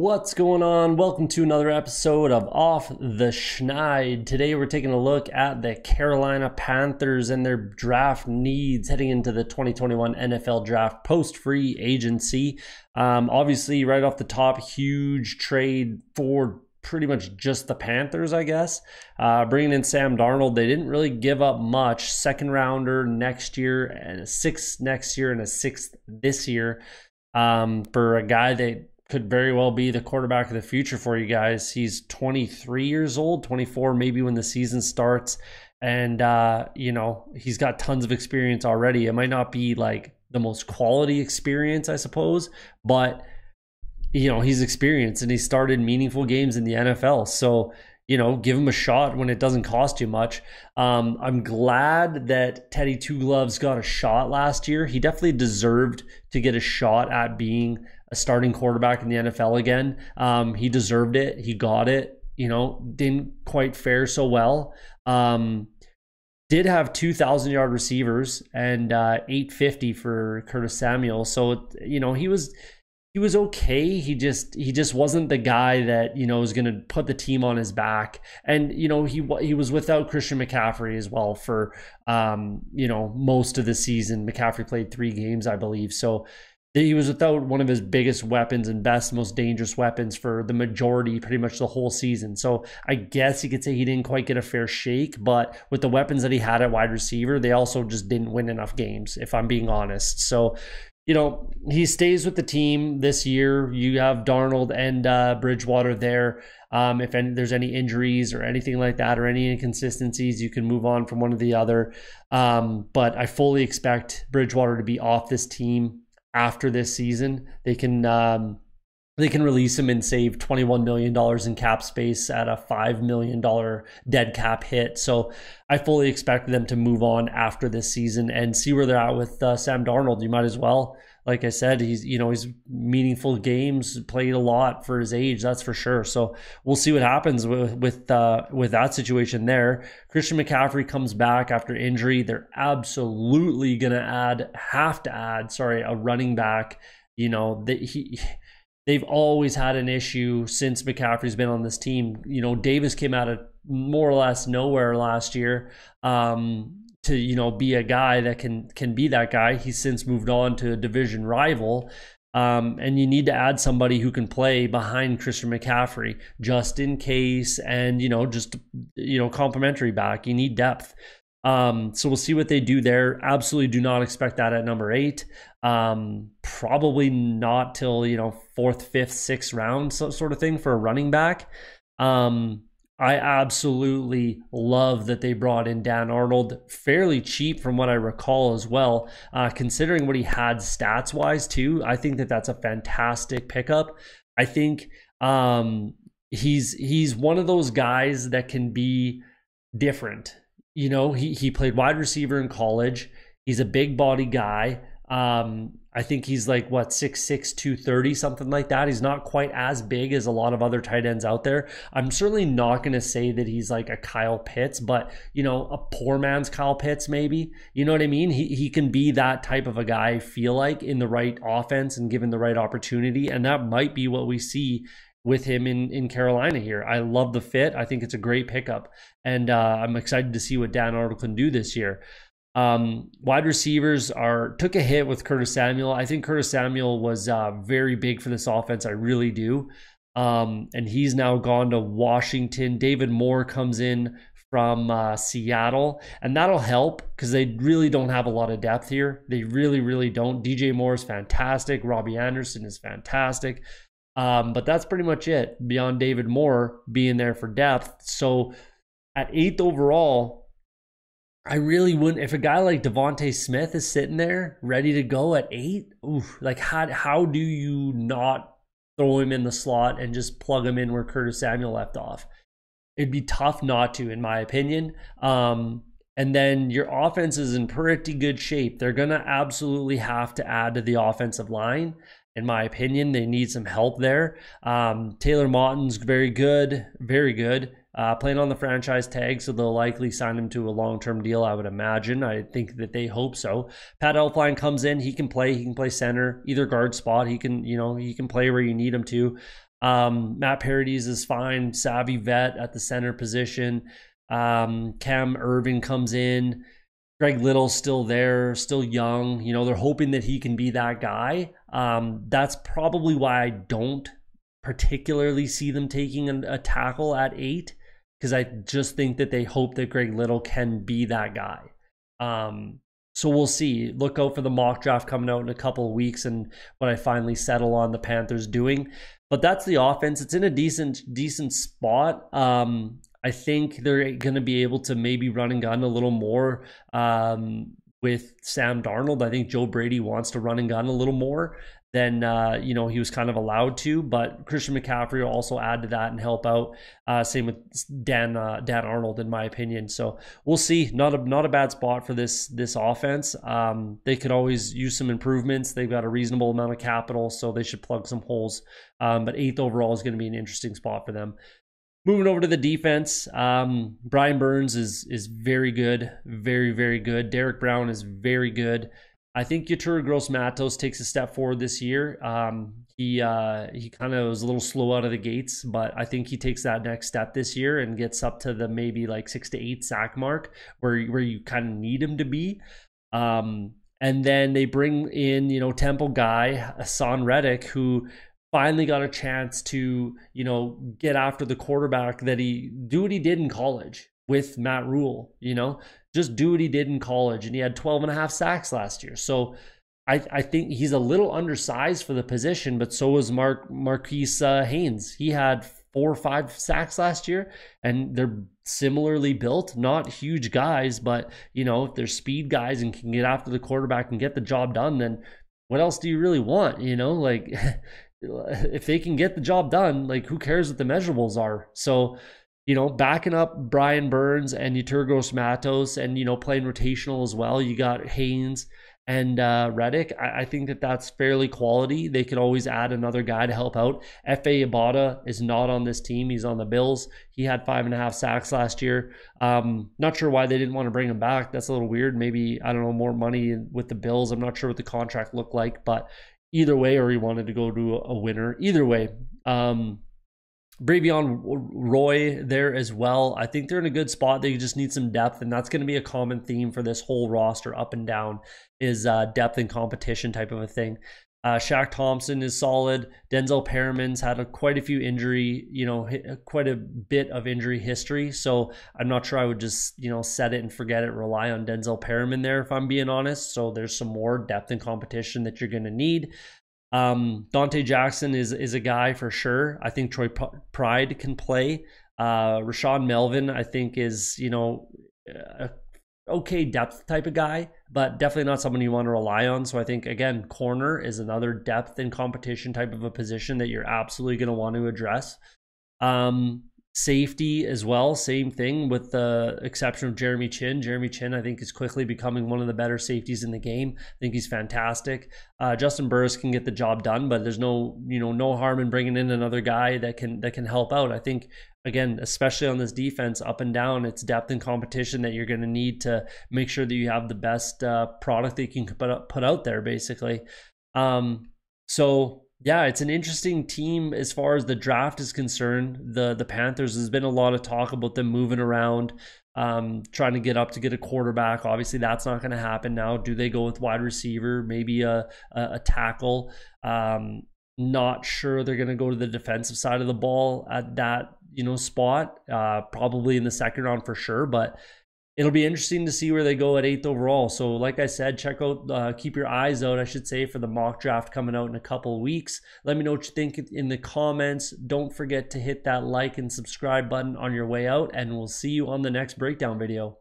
What's going on? Welcome to another episode of Off the Schneid. Today we're taking a look at the Carolina Panthers and their draft needs heading into the 2021 NFL Draft post-free agency. Obviously, right off the top, huge trade for pretty much just the Panthers, I guess. Bringing in Sam Darnold, they didn't really give up much. Second rounder next year, and a sixth next year, and a sixth this year for a guy that could very well be the quarterback of the future for you guys. He's 23 years old, 24 maybe when the season starts. And, he's got tons of experience already. It might not be like the most quality experience, I suppose, but, he's experienced and he started meaningful games in the NFL. So, give him a shot when it doesn't cost you much. I'm glad that Teddy Two Gloves got a shot last year. He definitely deserved to get a shot at being a starting quarterback in the NFL again. He deserved it. He got it. Didn't quite fare so well. Did have 2,000-yard receivers and 850 for Curtis Samuel. So, he was okay. He just wasn't the guy that, was going to put the team on his back. And, he was without Christian McCaffrey as well for, most of the season. McCaffrey played 3 games, I believe. So he was without one of his biggest weapons and best, most dangerous weapons for the majority, pretty much the whole season. So I guess you could say he didn't quite get a fair shake, but with the weapons that he had at wide receiver, they also just didn't win enough games, if I'm being honest. So, he stays with the team this year. You have Darnold and Bridgewater there. If there's any injuries or anything like that or any inconsistencies, you can move on from one to the other. But I fully expect Bridgewater to be off this team after this season. They can release him and save $21 million in cap space at a $5 million dead cap hit. So I fully expect them to move on after this season and see where they're at with Sam Darnold. You might as well. Like I said, he's meaningful games, played a lot for his age, that's for sure. So we'll see what happens with that situation there. Christian McCaffrey comes back after injury. They're absolutely going to have to add a running back. They've always had an issue since McCaffrey's been on this team. Davis came out of more or less nowhere last year to be a guy that can be that guy. He's since moved on to a division rival. And you need to add somebody who can play behind Christian McCaffrey just in case, and complimentary back. You need depth. So we'll see what they do there. Absolutely do not expect that at number 8. Probably not till 4th, 5th, 6th round sort of thing for a running back. I absolutely love that they brought in Dan Arnold, fairly cheap from what I recall as well, considering what he had stats wise too. I think that that's a fantastic pickup. I think he's one of those guys that can be different. He played wide receiver in college. He's a big body guy. I think he's like 6'6", 230, something like that. He's not quite as big as a lot of other tight ends out there. I'm certainly not going to say that he's like a Kyle Pitts, but a poor man's Kyle Pitts maybe. You know what I mean? He can be that type of a guy, I feel like, in the right offense and given the right opportunity, and that might be what we see with him in Carolina here. I love the fit. I think it's a great pickup, and I'm excited to see what Dan Arnold can do this year. Wide receivers took a hit with Curtis Samuel. I think Curtis Samuel was very big for this offense. I really do. And he's now gone to Washington. David Moore comes in from Seattle, and that'll help because they really don't have a lot of depth here. They really, really don't. DJ Moore is fantastic. Robbie Anderson is fantastic. But that's pretty much it beyond David Moore being there for depth. So at 8th overall, I really wouldn't. If a guy like Devontae Smith is sitting there ready to go at 8, how do you not throw him in the slot and just plug him in where Curtis Samuel left off? It'd be tough not to, in my opinion. And then your offense is in pretty good shape. They're going to absolutely have to add to the offensive line. In my opinion, they need some help there. Taylor Motton's very good, playing on the franchise tag, so they'll likely sign him to a long-term deal, I would imagine. I think that they hope so. Pat Elflein comes in. He can play center, either guard spot. He can play where you need him to. Matt Paradis is fine, savvy vet at the center position. Cam Irving comes in. Greg Little's still there, still young. You know, they're hoping that he can be that guy. That's probably why I don't particularly see them taking a tackle at 8, because I just think that they hope that Greg Little can be that guy. So we'll see. Look out for the mock draft coming out in a couple of weeks and what I finally settle on the Panthers doing. But that's the offense. It's in a decent spot. I think they're going to be able to maybe run and gun a little more with Sam Darnold. I think Joe Brady wants to run and gun a little more than you know, he was kind of allowed to. But Christian McCaffrey will also add to that and help out. Same with Dan Arnold, in my opinion. So we'll see. Not a bad spot for this offense. They could always use some improvements. They've got a reasonable amount of capital, so they should plug some holes. But 8th overall is going to be an interesting spot for them. Moving over to the defense, Brian Burns is very good, very good. Derek Brown is very good. I think Yetur Gross-Matos takes a step forward this year. He kind of was a little slow out of the gates, but I think he takes that next step this year and gets up to the maybe like 6 to 8 sack mark where you kind of need him to be. And then they bring in, you know, Temple guy Hassan Reddick, who finally got a chance to, you know, get after the quarterback, that he do what he did in college with Matt Rule, you know, just do what he did in college. And he had 12.5 sacks last year. So I think he's a little undersized for the position, but so was Marquise Haynes. He had 4 or 5 sacks last year, and they're similarly built, not huge guys, but, you know, if they're speed guys and can get after the quarterback and get the job done, then what else do you really want? You know, like if they can get the job done, like who cares what the measurables are? So, you know, backing up Brian Burns and Yetur Gross-Matos, and, you know, playing rotational as well, you got Haynes and Reddick. I think that that's fairly quality. They could always add another guy to help out. F.A. Ibarra is not on this team. He's on the Bills. He had 5.5 sacks last year. Not sure why they didn't want to bring him back. That's a little weird. Maybe, I don't know, more money with the Bills. I'm not sure what the contract looked like, but either way, or he wanted to go to a winner. Either way, Bravion Roy there as well. I think they're in a good spot. They just need some depth, and that's going to be a common theme for this whole roster up and down, is depth and competition type of a thing. Shaq Thompson is solid. Denzel Perriman's had quite a few injury, you know, quite a bit of injury history. So I'm not sure I would just, you know, set it and forget it, rely on Denzel Perriman there, if I'm being honest. So there's some more depth and competition that you're going to need. Dante Jackson is a guy for sure. I think Troy Pride can play. Rashad Melvin, I think, is, you know, a okay depth type of guy, but definitely not someone you want to rely on. So I think, again, corner is another depth and competition type of a position that you're absolutely going to want to address. Safety as well, same thing, with the exception of Jeremy Chin. Jeremy Chin, I think, is quickly becoming one of the better safeties in the game. I think he's fantastic. Justin Burris can get the job done, but there's no harm in bringing in another guy that can help out. I think, again, especially on this defense, up and down, it's depth and competition that you're going to need to make sure that you have the best product that you can put out there, basically. So yeah, it's an interesting team as far as the draft is concerned. The Panthers, there's been a lot of talk about them moving around, trying to get a quarterback. Obviously, that's not going to happen now. Do they go with wide receiver, maybe a tackle? Not sure they're going to go to the defensive side of the ball at that, you know, spot. Probably in the second round for sure, but it'll be interesting to see where they go at 8th overall. So like I said, check out, keep your eyes out, I should say, for the mock draft coming out in a couple of weeks. Let me know what you think in the comments. Don't forget to hit that like and subscribe button on your way out, and we'll see you on the next breakdown video.